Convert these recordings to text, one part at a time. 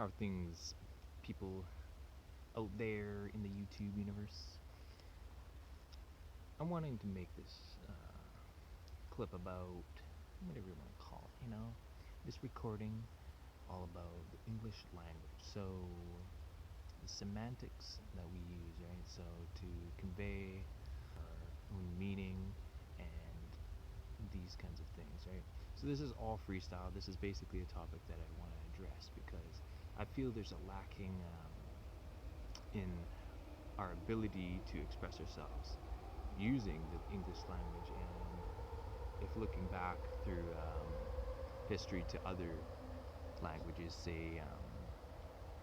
how are things, people out there in the YouTube universe? I'm wanting to make this clip about whatever you want to call it, this recording all about the English language. So, the semantics that we use, right? So, to convey our own meaning and these kinds of things, right? So, this is all freestyle. This is basically a topic that I want to address because I feel there's a lacking in our ability to express ourselves using the English language. And if looking back through history to other languages, say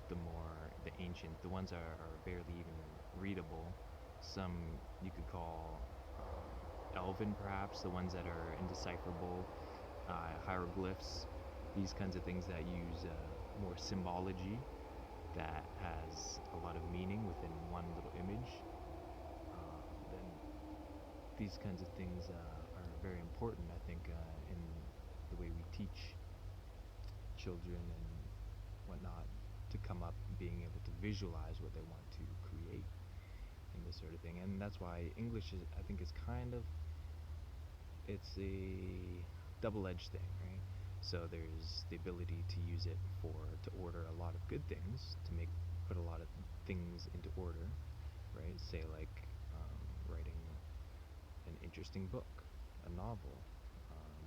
the ancient, the ones are barely even readable. Some you could call elven, perhaps, the ones that are indecipherable, hieroglyphs, these kinds of things that use more symbology that has a lot of meaning within one little image. Then these kinds of things are very important, I think, in the way we teach children and whatnot to come up being able to visualize what they want to create and this sort of thing. And that's why English is, I think, is kind of, it's a double-edged thing, right? So there's the ability to use it to order a lot of good things, to put a lot of things into order, right? Say like writing an interesting book, a novel,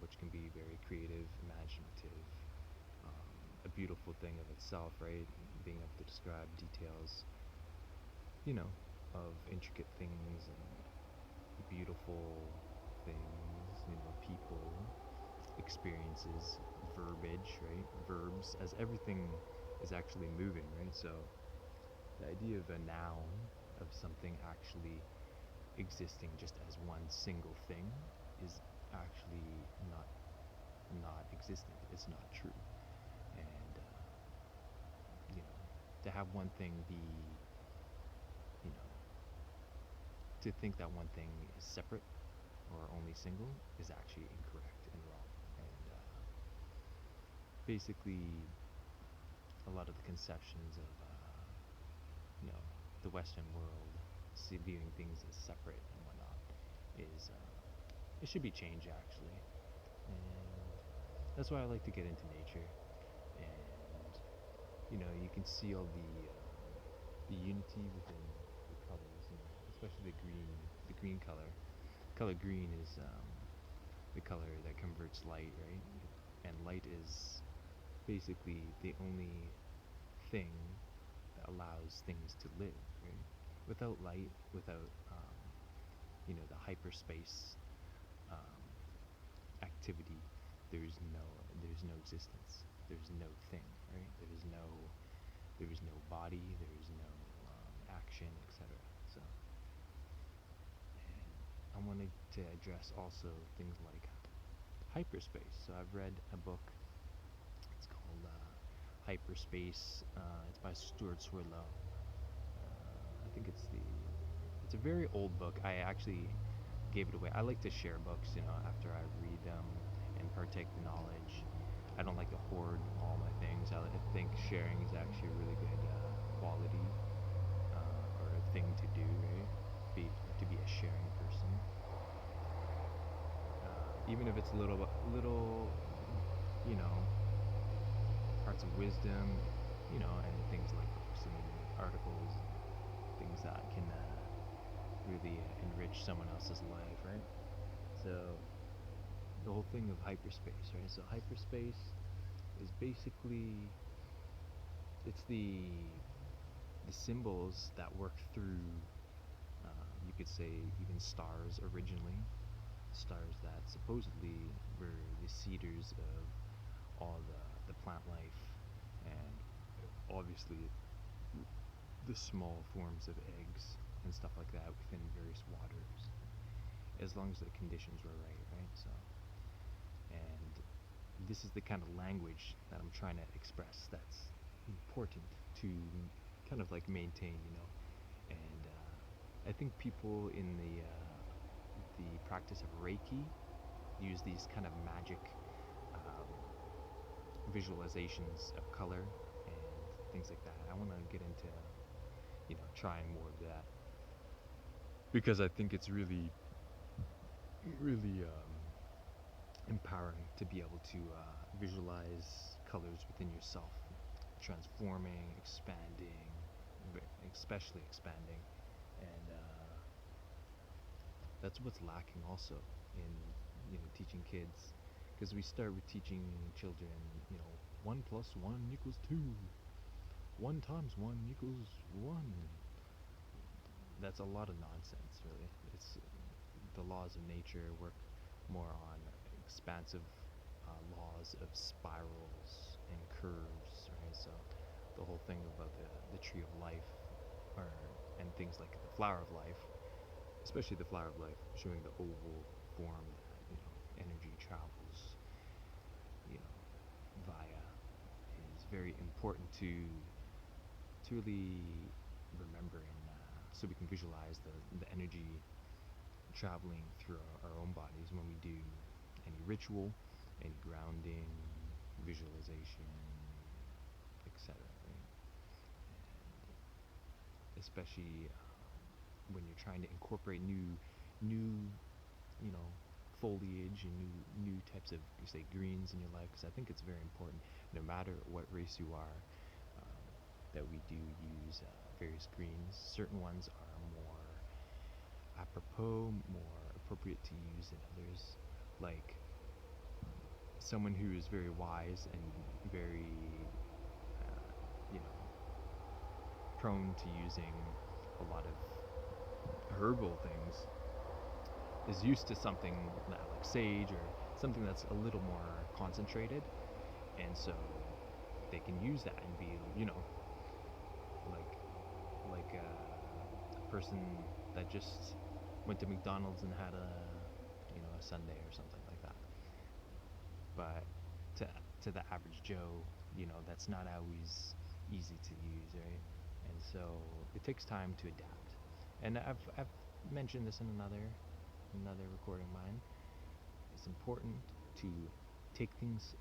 which can be very creative, imaginative, a beautiful thing of itself, right? Being able to describe details, of intricate things and beautiful things, people, experiences, verbage, right? Verbs, as everything is actually moving, right? So the idea of a noun, of something actually existing just as one single thing, is actually not existent. It's not true. And to have one thing be, to think that one thing is separate or only single is actually incorrect and wrong. And basically, a lot of the conceptions of the Western world, viewing things as separate and whatnot, is it should be changed, actually. And that's why I like to get into nature, and you can see all the unity within the colors, especially the green color. Color green is the color that converts light, right? And light is basically the only thing that allows things to live, right? Without light, without the hyperspace um, activity, there's no existence. There's no thing, right? There is no body. There is no action, etc. So, and I wanted to address also things like hyperspace. So I've read a book. It's called Hyperspace. It's by Stuart Swirlow. I think it's a very old book. I actually gave it away. I like to share books, after I read them and partake the knowledge. I don't like to hoard all my things. I think sharing is actually a really good quality or a thing to do, right? To be a sharing person, even if it's little, parts of wisdom, and things like books and articles, things that can really enrich someone else's life, right? So the whole thing of hyperspace, right? So hyperspace is basically, it's the symbols that work through, you could say, even stars originally, stars that supposedly were the seeders of all the plant life, and obviously the small forms of eggs and stuff like that within various waters, as long as the conditions were right? So, and this is the kind of language that I'm trying to express that's important to kind of like maintain, and I think people in the practice of Reiki use these kind of magic visualizations of color and things like that. I want to get into, trying more of that because I think it's really, really empowering to be able to visualize colors within yourself, transforming, expanding, especially expanding, and that's what's lacking also in teaching kids, because we start with teaching children, 1 + 1 = 2, 1 × 1 = 1. That's a lot of nonsense, really. It's the laws of nature work more on expansive laws of spirals and curves, right? So the whole thing about the tree of life, or and things like the flower of life, especially the flower of life, showing the oval form that energy travels, via, is very important to really remember, and so we can visualize the energy traveling through our own bodies when we do any ritual, any grounding, visualization, etc. Right? And especially when you're trying to incorporate new, foliage and new types of, say, greens in your life, because I think it's very important, no matter what race you are, that we do use various greens. Certain ones are more apropos, more appropriate to use than others. Like someone who is very wise and very, you know, prone to using a lot of herbal things is used to something that, like sage, or something that's a little more concentrated, and so they can use that and be, like a person that just went to McDonald's and had a sundae or something like that. But to the average Joe, that's not always easy to use, right? And so it takes time to adapt. And I've mentioned this in another recording of mine. It's important to take things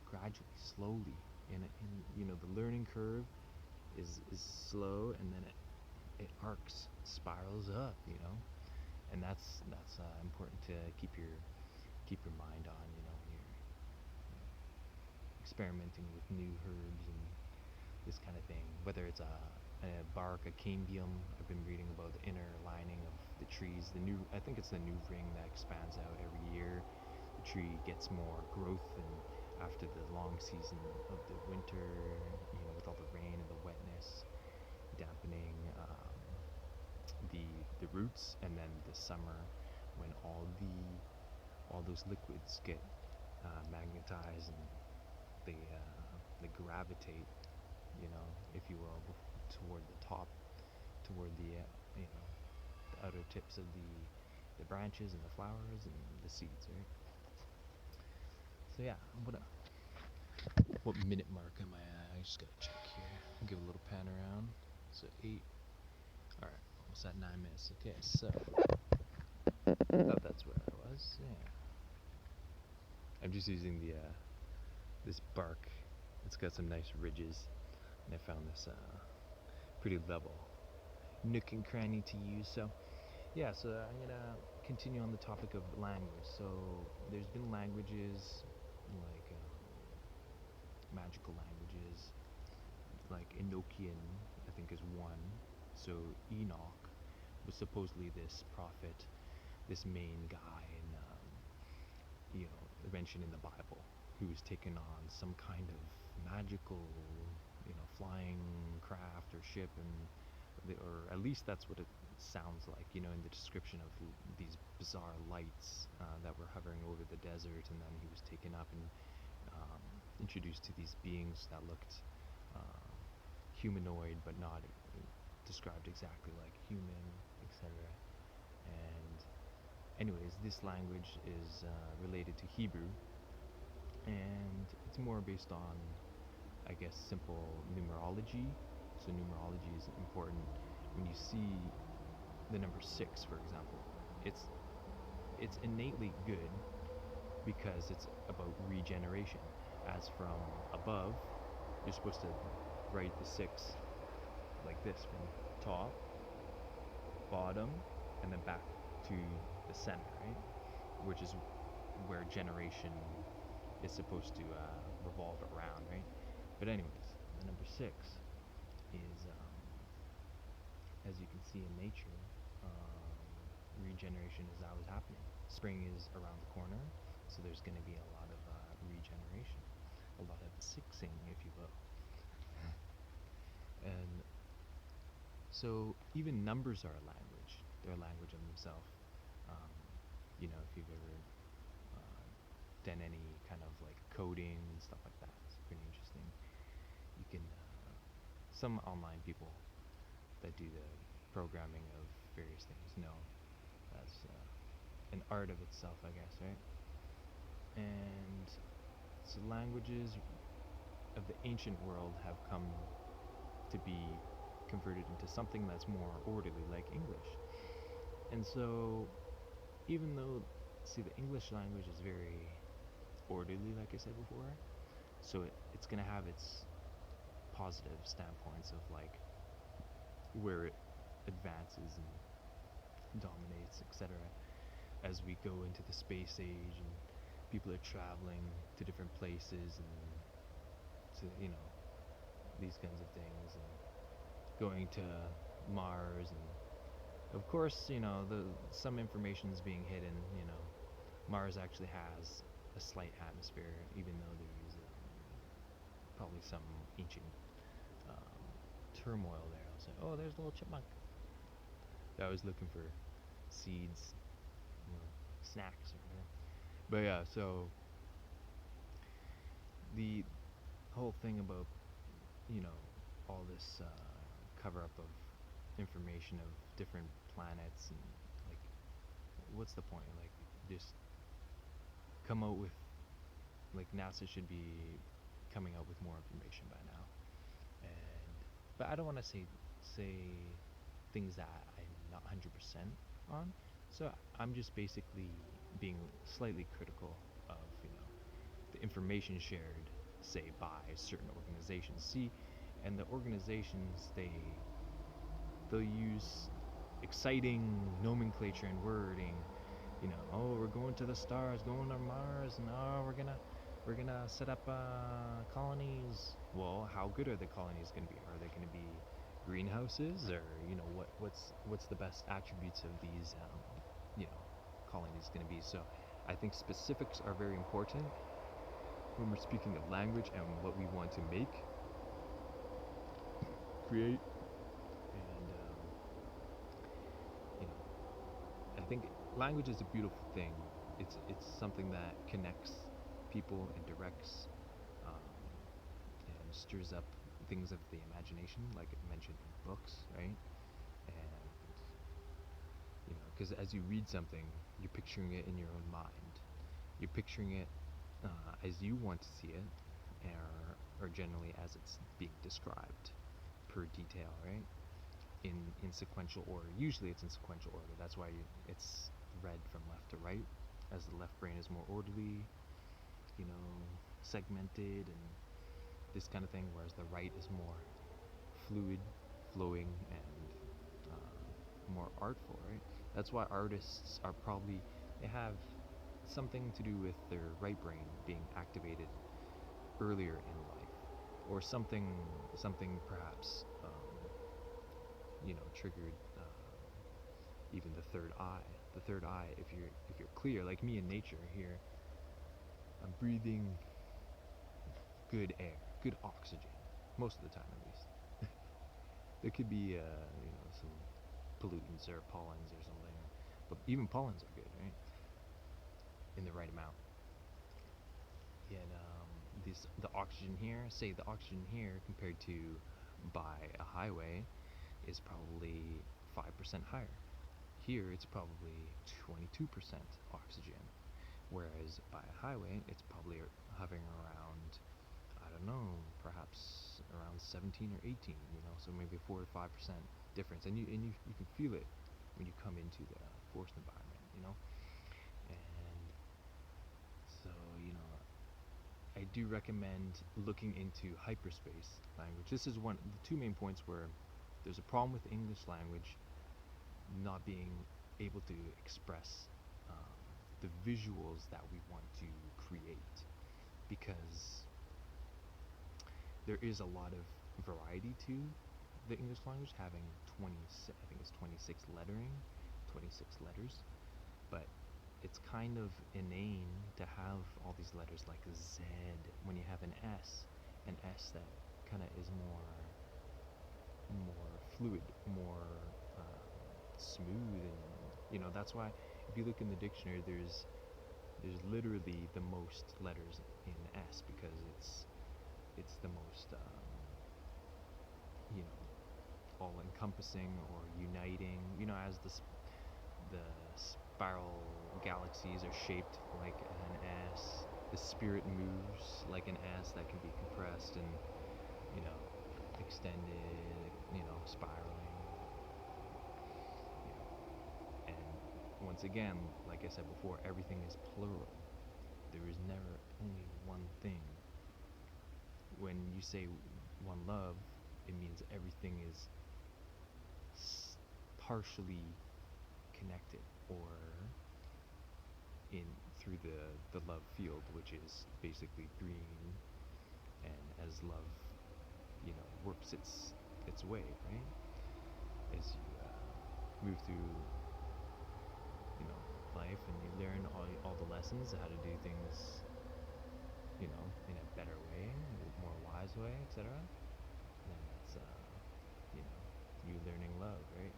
gradually, slowly. And the learning curve is slow, and then it arcs, spirals up, and that's important to keep your mind on, when you're experimenting with new herbs and this kind of thing. Whether it's a bark, a cambium. I've been reading about the inner lining of the trees. I think it's the new ring that expands out every year. The tree gets more growth, and after the long season of the winter, with all the rain and the wetness, dampening the roots, and then the summer when all those liquids get magnetized, and they gravitate, if you will, toward the top, toward the outer tips of the branches and the flowers and the seeds, right? So yeah, what minute mark am I at? I just gotta check here. I'll give a little pan around. So 8. All right, almost at 9 minutes. Okay, so I thought that's where I was. Yeah, I'm just using this bark. It's got some nice ridges, and I found this pretty level nook and cranny to use. So yeah, so I'm gonna continue on the topic of language. So there's been languages like magical languages, like Enochian, I think, is one. So Enoch was supposedly this prophet, this main guy, and mentioned in the Bible, who was taken on some kind of magical, flying craft or ship, or at least that's what it sounds like, in the description of these bizarre lights that were hovering over the desert, and then he was taken up and introduced to these beings that looked humanoid, but not described exactly like human, etc. And anyways, this language is related to Hebrew, and it's more based on, I guess, simple numerology. So numerology is important. When you see the number 6, for example, it's innately good because it's about regeneration. As from above, you're supposed to write the 6 like this from top, bottom, and then back to the center, right? Which is where generation is supposed to revolve around, right? But anyways, the number 6 is, as you can see in nature, regeneration is always happening. Spring is around the corner, so there's going to be a lot of regeneration, a lot of sixing, if you will. And so even numbers are a language. They're a language of themselves. Um, if you've ever done any kind of like coding and stuff like that, it's pretty interesting. You can, some online people that do the programming of various things know that's an art of itself, I guess, right? And so languages of the ancient world have come to be converted into something that's more orderly, like English. And so, even though, see, the English language is very orderly, like I said before, so it's going to have its positive standpoints of like where it advances and dominates, etc. As we go into the space age and people are traveling to different places and to these kinds of things, and going to Mars, and of course some information is being hidden. Mars actually has a slight atmosphere, even though there's probably some ancient turmoil there. I'll say, oh, there's a little chipmunk that was looking for seeds, snacks or whatever. But yeah, so the whole thing about all this cover up of information of different planets, and like, what's the point? Like, just come out with, like, NASA should be coming out with more information by now. And but I don't want to say things that I'm not 100% on. So I'm just basically being slightly critical of the information shared, say, by certain organizations. See, and the organizations, they'll use exciting nomenclature and wording. Oh, we're going to the stars, going to Mars, and oh, we're gonna set up colonies. Well, how good are the colonies going to be? Are they going to be greenhouses, or what's the best attributes of these colonies going to be? So I think specifics are very important when we're speaking of language and what we want to make, create, and I think language is a beautiful thing. It's something that connects people and directs, and stirs up things of the imagination, like it mentioned in books, right? And because as you read something, you're picturing it in your own mind. You're picturing it as you want to see it, or generally as it's being described per detail, right? In sequential order. Usually it's in sequential order. That's why it's read from left to right, as the left brain is more orderly, segmented, and this kind of thing, whereas the right is more fluid, flowing, and more artful, right? That's why artists are probably, they have something to do with their right brain being activated earlier in life, or something perhaps triggered even the third eye. The third eye, if you're clear, like me in nature here, I'm breathing good air, good oxygen, most of the time at least. There could be some pollutants or pollens or something, but even pollens are good, right? In the right amount. Yet the oxygen here, say the oxygen here compared to by a highway, is probably 5% higher. Here it's probably 22% oxygen, whereas by a highway it's probably hovering around, I don't know, perhaps around 17 or 18, so maybe 4 to 5% difference, and you can feel it when you come into the forest environment, and so do recommend looking into hyperspace language. This is one of the two main points where there's a problem with English language not being able to express the visuals that we want to create, because there is a lot of variety to the English language, having 20, I think it's 26 lettering, 26 letters, but it's kind of inane to have all these letters like Z when you have an S that kind of is more fluid, more smooth, and that's why if you look in the dictionary, there's literally the most letters in S, because it's the most all encompassing or uniting. As the spiral galaxies are shaped like an S, the spirit moves like an S that can be compressed and extended, spiraling. And once again, like I said before, everything is plural. There is never only one thing. When you say one love, it means everything is partially connected, or in through the love field, which is basically green, and as love works its way, right, as you move through life, and you learn all the lessons, how to do things in a better way, a more wise way, etc. Then that's you learning love, right?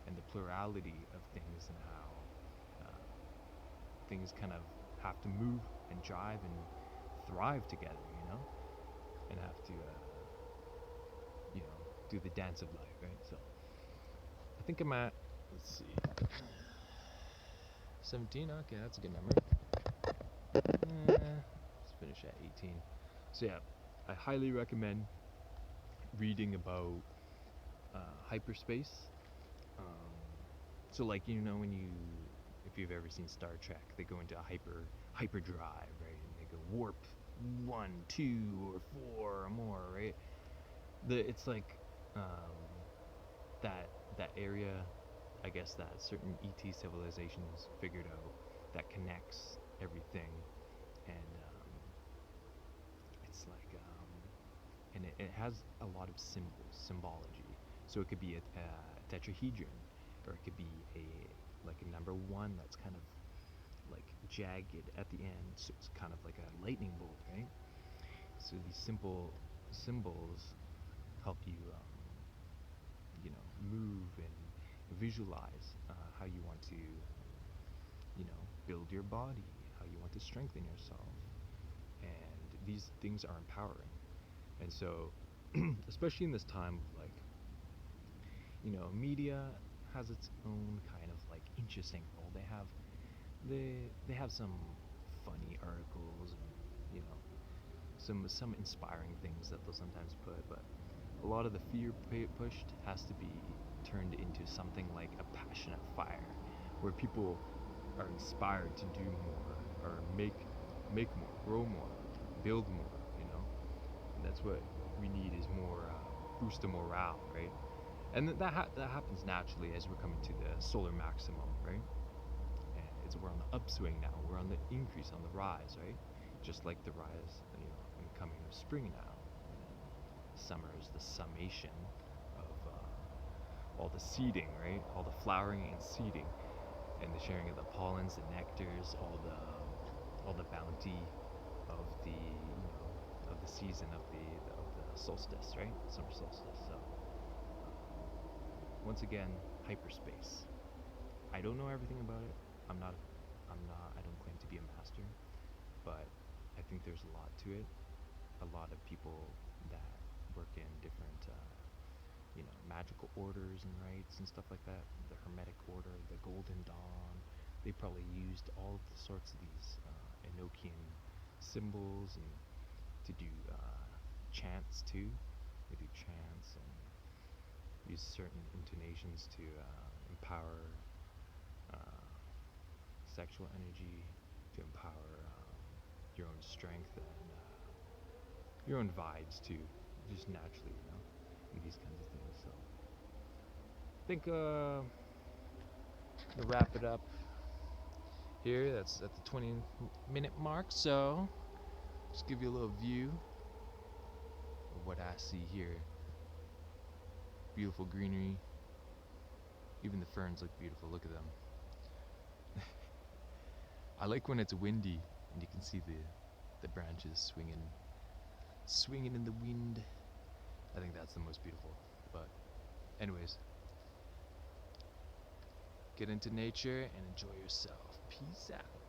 And the plurality of things, and how things kind of have to move and jive and thrive together, and have to do the dance of life, right? So I think I'm at, let's see, 17. Okay, that's a good number. Let's finish at 18. So yeah, I highly recommend reading about hyperspace. So like when if you've ever seen Star Trek, they go into a hyperdrive, right? And they go warp 1, 2, or 4 or more, right? It's like that area, I guess, that certain ET civilizations figured out, that connects everything, and it's like and it has a lot of symbology. So it could be a tetrahedron, or it could be like a number 1 that's kind of like jagged at the end, so it's kind of like a lightning bolt, right? So these simple symbols help you move and visualize how you want to build your body, how you want to strengthen yourself, and these things are empowering. And so especially in this time of like media has its own kind of like interesting role. They have some funny articles, and some inspiring things that they'll sometimes put, but a lot of the fear pushed has to be turned into something like a passionate fire, where people are inspired to do more, or make more, grow more, build more. And that's what we need, is more boost of morale, right? And that happens naturally as we're coming to the solar maximum, right? And we're on the upswing now. We're on the increase, on the rise, right? Just like the rise, and coming of spring now. And then summer is the summation of all the seeding, right? All the flowering and seeding, and the sharing of the pollens, the nectars, all the bounty of the of the season of the solstice, right? Summer solstice. So once again, hyperspace. I don't know everything about it. I don't claim to be a master, but I think there's a lot to it. A lot of people that work in different magical orders and rites and stuff like that, the Hermetic Order, the Golden Dawn, they probably used all sorts of these Enochian symbols, and to do chants too. They do chants and use certain intonations to empower sexual energy, to empower your own strength, and your own vibes too, just naturally, in these kinds of things. So I think to wrap it up here, that's at the 20-minute mark. So just give you a little view of what I see here. Beautiful greenery. Even the ferns look beautiful. Look at them. I like when it's windy and you can see the branches swinging in the wind. I think that's the most beautiful. But anyways, get into nature and enjoy yourself. Peace out.